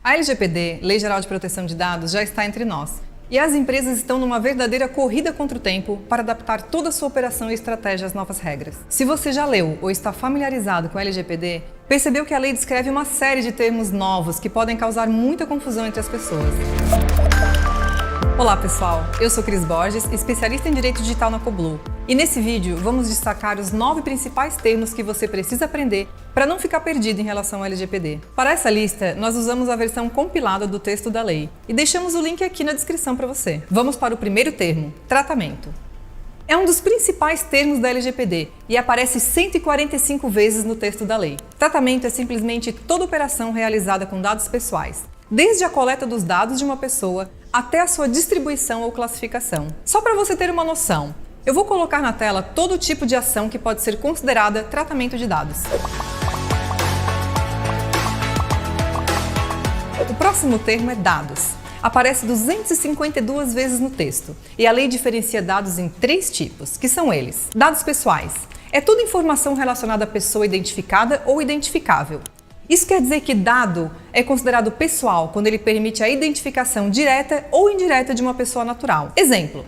A LGPD, Lei Geral de Proteção de Dados, já está entre nós. E as empresas estão numa verdadeira corrida contra o tempo para adaptar toda a sua operação e estratégia às novas regras. Se você já leu ou está familiarizado com a LGPD, percebeu que a lei descreve uma série de termos novos que podem causar muita confusão entre as pessoas. Olá pessoal, eu sou Cris Borges, especialista em Direito Digital na Coblu. E nesse vídeo vamos destacar os 9 principais termos que você precisa aprender para não ficar perdido em relação ao LGPD. Para essa lista, nós usamos a versão compilada do texto da lei e deixamos o link aqui na descrição para você. Vamos para o primeiro termo, tratamento. É um dos principais termos da LGPD e aparece 145 vezes no texto da lei. Tratamento é simplesmente toda operação realizada com dados pessoais, desde a coleta dos dados de uma pessoa até a sua distribuição ou classificação. Só para você ter uma noção, eu vou colocar na tela todo tipo de ação que pode ser considerada tratamento de dados. O próximo termo é dados. Aparece 252 vezes no texto e a lei diferencia dados em 3 tipos, que são eles. Dados pessoais. É toda informação relacionada à pessoa identificada ou identificável. Isso quer dizer que dado é considerado pessoal quando ele permite a identificação direta ou indireta de uma pessoa natural. Exemplo: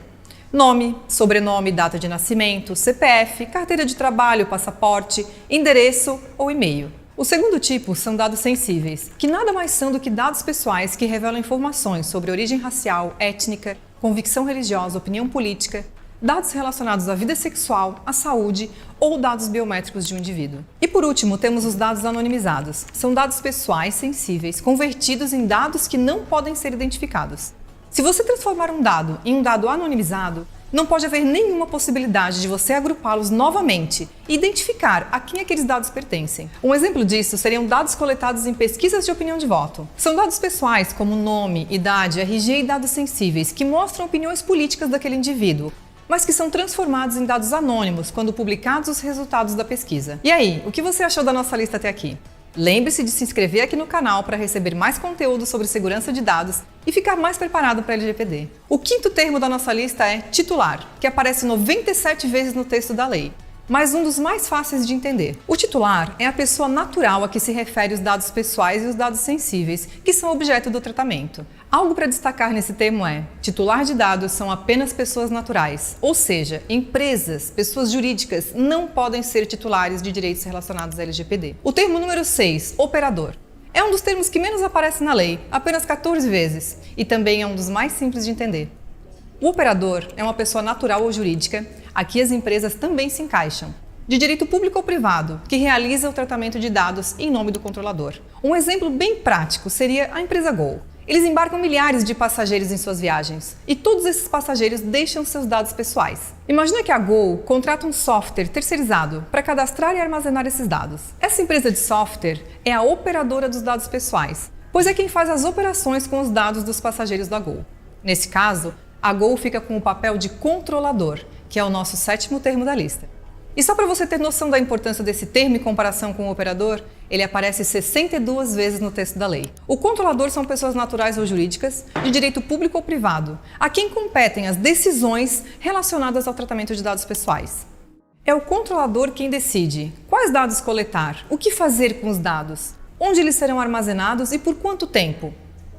nome, sobrenome, data de nascimento, CPF, carteira de trabalho, passaporte, endereço ou e-mail. O segundo tipo são dados sensíveis, que nada mais são do que dados pessoais que revelam informações sobre origem racial, étnica, convicção religiosa, opinião política, dados relacionados à vida sexual, à saúde ou dados biométricos de um indivíduo. E por último, temos os dados anonimizados. São dados pessoais sensíveis convertidos em dados que não podem ser identificados. Se você transformar um dado em um dado anonimizado, não pode haver nenhuma possibilidade de você agrupá-los novamente e identificar a quem aqueles dados pertencem. Um exemplo disso seriam dados coletados em pesquisas de opinião de voto. São dados pessoais como nome, idade, RG e dados sensíveis que mostram opiniões políticas daquele indivíduo, mas que são transformados em dados anônimos quando publicados os resultados da pesquisa. E aí, o que você achou da nossa lista até aqui? Lembre-se de se inscrever aqui no canal para receber mais conteúdo sobre segurança de dados e ficar mais preparado para a LGPD. O quinto termo da nossa lista é titular, que aparece 97 vezes no texto da lei, mas um dos mais fáceis de entender. O titular é a pessoa natural a que se refere os dados pessoais e os dados sensíveis, que são objeto do tratamento. Algo para destacar nesse termo é: titular de dados são apenas pessoas naturais, ou seja, empresas, pessoas jurídicas não podem ser titulares de direitos relacionados à LGPD. O termo número 6, operador. É um dos termos que menos aparece na lei, apenas 14 vezes, e também é um dos mais simples de entender. O operador é uma pessoa natural ou jurídica, aqui as empresas também se encaixam, de direito público ou privado, que realiza o tratamento de dados em nome do controlador. Um exemplo bem prático seria a empresa Gol. Eles embarcam milhares de passageiros em suas viagens e todos esses passageiros deixam seus dados pessoais. Imagina que a Gol contrata um software terceirizado para cadastrar e armazenar esses dados. Essa empresa de software é a operadora dos dados pessoais, pois é quem faz as operações com os dados dos passageiros da Gol. Nesse caso, a Gol fica com o papel de controlador, que é o nosso 7º termo da lista. E só para você ter noção da importância desse termo em comparação com o operador, ele aparece 62 vezes no texto da lei. O controlador são pessoas naturais ou jurídicas, de direito público ou privado, a quem competem as decisões relacionadas ao tratamento de dados pessoais. É o controlador quem decide quais dados coletar, o que fazer com os dados, onde eles serão armazenados e por quanto tempo,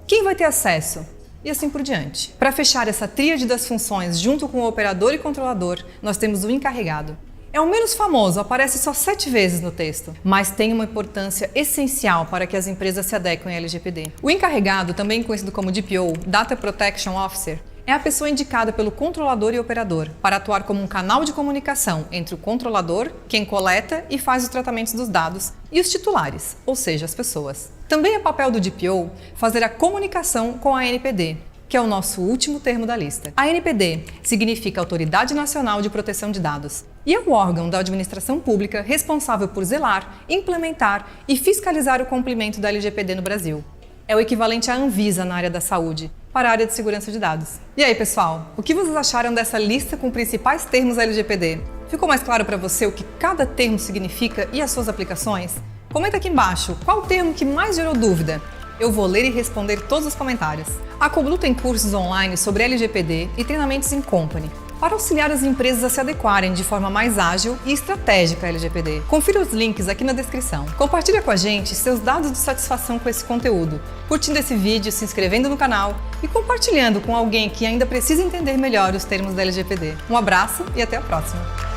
quem vai ter acesso, e assim por diante. Para fechar essa tríade das funções junto com o operador e controlador, nós temos o encarregado. É o menos famoso, aparece só 7 vezes no texto, mas tem uma importância essencial para que as empresas se adequem à LGPD. O encarregado, também conhecido como DPO, Data Protection Officer, é a pessoa indicada pelo controlador e operador para atuar como um canal de comunicação entre o controlador, quem coleta e faz os tratamentos dos dados, e os titulares, ou seja, as pessoas. Também é papel do DPO fazer a comunicação com a ANPD, que é o nosso último termo da lista. A ANPD significa Autoridade Nacional de Proteção de Dados e é o órgão da administração pública responsável por zelar, implementar e fiscalizar o cumprimento da LGPD no Brasil. É o equivalente à Anvisa na área da saúde, para a área de segurança de dados. E aí, pessoal, o que vocês acharam dessa lista com principais termos da LGPD? Ficou mais claro para você o que cada termo significa e as suas aplicações? Comenta aqui embaixo qual o termo que mais gerou dúvida. Eu vou ler e responder todos os comentários. A Coblu tem cursos online sobre LGPD e treinamentos em company. para auxiliar as empresas a se adequarem de forma mais ágil e estratégica à LGPD. Confira os links aqui na descrição. Compartilha com a gente seus dados de satisfação com esse conteúdo, curtindo esse vídeo, se inscrevendo no canal e compartilhando com alguém que ainda precisa entender melhor os termos da LGPD. Um abraço e até a próxima!